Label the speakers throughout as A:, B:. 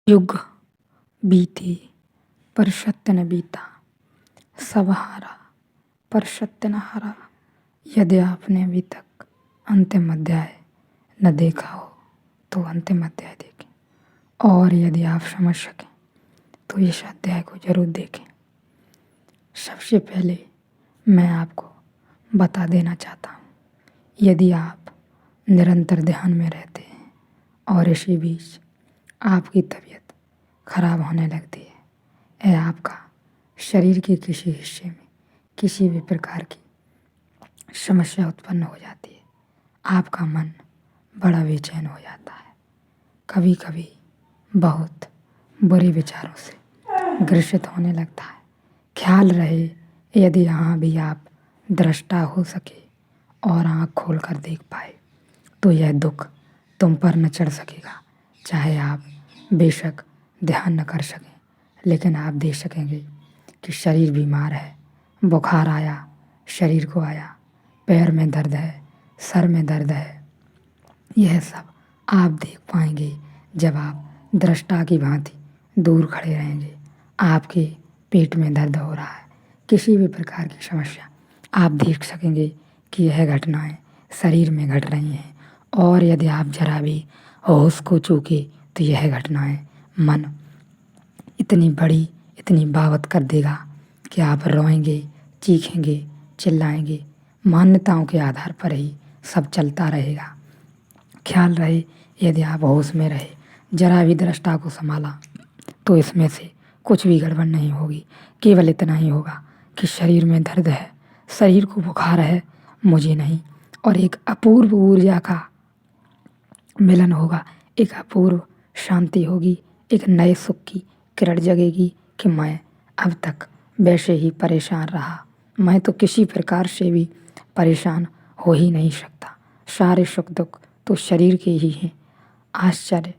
A: युग बीते पर सत्य न बीता, सब हारा पर सत्य न हारा। यदि आपने अभी तक अंतिम अध्याय न देखा हो तो अंतिम अध्याय देखें, और यदि आप समझ सकें तो इस अध्याय को जरूर देखें। सबसे पहले मैं आपको बता देना चाहता हूँ, यदि आप निरंतर ध्यान में रहते हैं और इसी बीच आपकी तबीयत खराब होने लगती है या आपका शरीर के किसी हिस्से में किसी भी प्रकार की समस्या उत्पन्न हो जाती है, आपका मन बड़ा बेचैन हो जाता है, कभी कभी बहुत बुरे विचारों से ग्रसित होने लगता है। ख्याल रहे, यदि यहाँ भी आप दृष्टा हो सके और आँख खोल कर देख पाए तो यह दुख तुम पर न चढ़ सकेगा। चाहे आप बेशक ध्यान न कर सकें, लेकिन आप देख सकेंगे कि शरीर बीमार है, बुखार आया, शरीर को आया, पैर में दर्द है, सर में दर्द है। यह सब आप देख पाएंगे जब आप दृष्टा की भांति दूर खड़े रहेंगे। आपके पेट में दर्द हो रहा है, किसी भी प्रकार की समस्या आप देख सकेंगे कि यह घटनाएं शरीर में घट रही हैं, और यदि आप जरा भी होश को चूके तो यह घटनाएं मन इतनी बड़ी, इतनी बावत कर देगा कि आप रोएंगे, चीखेंगे, चिल्लाएंगे। मान्यताओं के आधार पर ही सब चलता रहेगा। ख्याल रहे, यदि आप होश में रहे, जरा भी दृष्टा को संभाला तो इसमें से कुछ भी गड़बड़ नहीं होगी। केवल इतना ही होगा कि शरीर में दर्द है, शरीर को बुखार है, मुझे नहीं, और एक अपूर्व ऊर्जा का मिलन होगा, एक अपूर्व शांति होगी, एक नए सुख की किरण जगेगी कि मैं अब तक वैसे ही परेशान रहा, मैं तो किसी प्रकार से भी परेशान हो ही नहीं सकता, सारे सुख दुख तो शरीर के ही हैं। आश्चर्य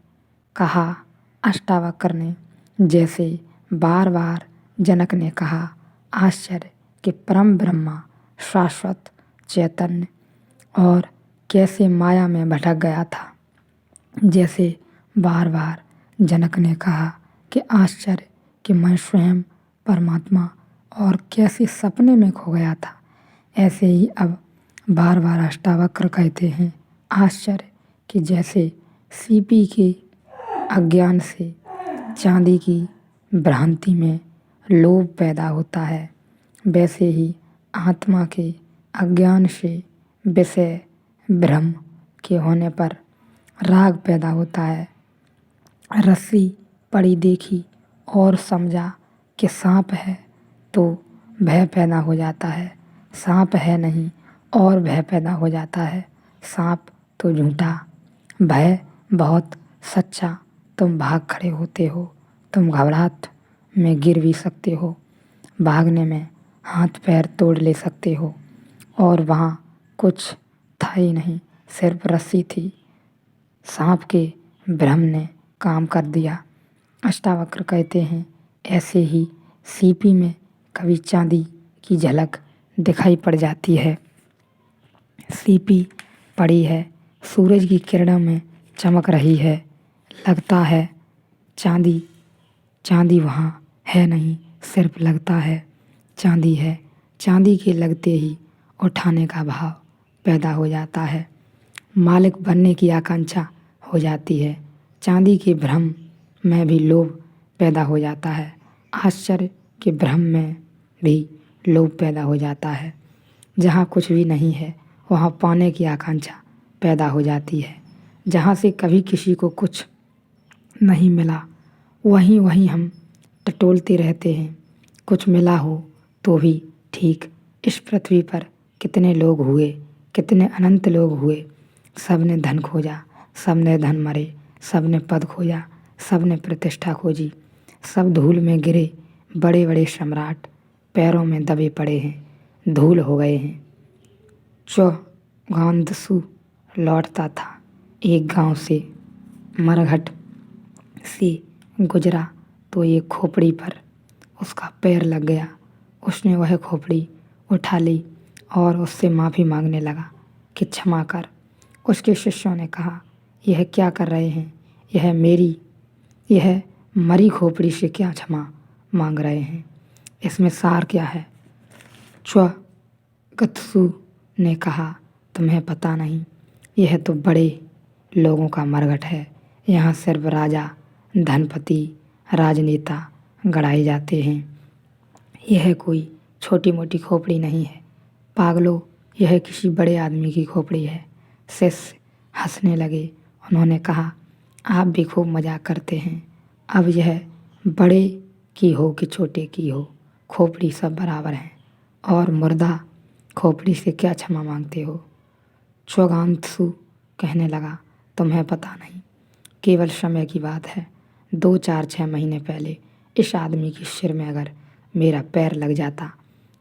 A: कहा अष्टावक्र ने, जैसे बार बार जनक ने कहा आश्चर्य कि परम ब्रह्मा शाश्वत चैतन्य और कैसे माया में भटक गया था। जैसे बार बार जनक ने कहा कि आश्चर्य कि मैं स्वयं परमात्मा और कैसे सपने में खो गया था, ऐसे ही अब बार बार अष्टावक्र कहते हैं आश्चर्य कि जैसे सीपी के अज्ञान से चांदी की भ्रांति में लोभ पैदा होता है, वैसे ही आत्मा के अज्ञान से विषय भ्रम के होने पर राग पैदा होता है। रस्सी पड़ी देखी और समझा कि सांप है तो भय पैदा हो जाता है, सांप है नहीं और भय पैदा हो जाता है। सांप तो झूठा, भय बहुत सच्चा। तुम भाग खड़े होते हो, तुम घबराहट में गिर भी सकते हो, भागने में हाथ पैर तोड़ ले सकते हो, और वहाँ कुछ था ही नहीं, सिर्फ रस्सी थी। सांप के भ्रम ने काम कर दिया। अष्टावक्र कहते हैं ऐसे ही सीपी में कभी चांदी की झलक दिखाई पड़ जाती है। सीपी पड़ी है, सूरज की किरणों में चमक रही है, लगता है चांदी, चांदी वहाँ है नहीं, सिर्फ लगता है चांदी है। चांदी के लगते ही उठाने का भाव पैदा हो जाता है, मालिक बनने की आकांक्षा हो जाती है। चांदी के भ्रम में भी लोभ पैदा हो जाता है, आश्चर्य के भ्रम में भी लोभ पैदा हो जाता है। जहाँ कुछ भी नहीं है वहाँ पाने की आकांक्षा पैदा हो जाती है। जहाँ से कभी किसी को कुछ नहीं मिला वहीं वहीं हम टटोलते रहते हैं। कुछ मिला हो तो भी ठीक। इस पृथ्वी पर कितने लोग हुए, कितने अनंत लोग हुए, सब ने धन खोजा, सब ने धन मरे, सब ने पद खोजा, सब ने प्रतिष्ठा खोजी, सब धूल में गिरे। बड़े बड़े सम्राट पैरों में दबे पड़े हैं, धूल हो गए हैं। गांधसु लौटता था एक गांव से, मरघट से गुजरा तो एक खोपड़ी पर उसका पैर लग गया। उसने वह खोपड़ी उठा ली और उससे माफ़ी मांगने लगा कि क्षमा कर। उसके शिष्यों ने कहा यह क्या कर रहे हैं, यह मरी खोपड़ी से क्या क्षमा मांग रहे हैं? इसमें सार क्या है? च्वगत्सु ने कहा, तुम्हें पता नहीं, यह तो बड़े लोगों का मरघट है। यहाँ सिर्फ राजा, धनपति, राजनेता गड़ाए जाते हैं। यह कोई छोटी मोटी खोपड़ी नहीं है। पागलो, यह किसी बड़े आदमी की खोपड़ी है। शिष्य हंसने लगे। उन्होंने कहा, आप भी खूब मजाक करते हैं। अब यह बड़े की हो कि छोटे की हो, खोपड़ी सब बराबर हैं। और मुर्दा खोपड़ी से क्या क्षमा मांगते हो? च्वगांत्सु कहने लगा, तुम्हें पता नहीं, केवल समय की बात है। 2, 4, 6 महीने पहले इस आदमी के सिर में अगर मेरा पैर लग जाता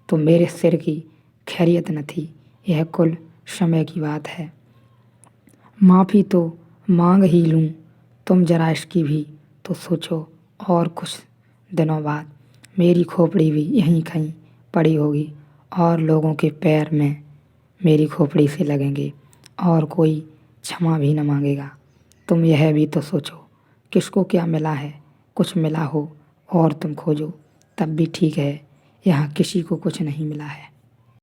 A: तो मेरे सिर की खैरियत न थी। यह कुल समय की बात है। माफ़ी तो मांग ही लूँ, तुम जरा इसकी भी तो सोचो। और कुछ दिनों बाद मेरी खोपड़ी भी यहीं कहीं पड़ी होगी और लोगों के पैर में मेरी खोपड़ी से लगेंगे और कोई क्षमा भी न मांगेगा। तुम यह भी तो सोचो, किसको क्या मिला है? कुछ मिला हो और तुम खोजो तब भी ठीक है। यहाँ किसी को कुछ नहीं मिला है।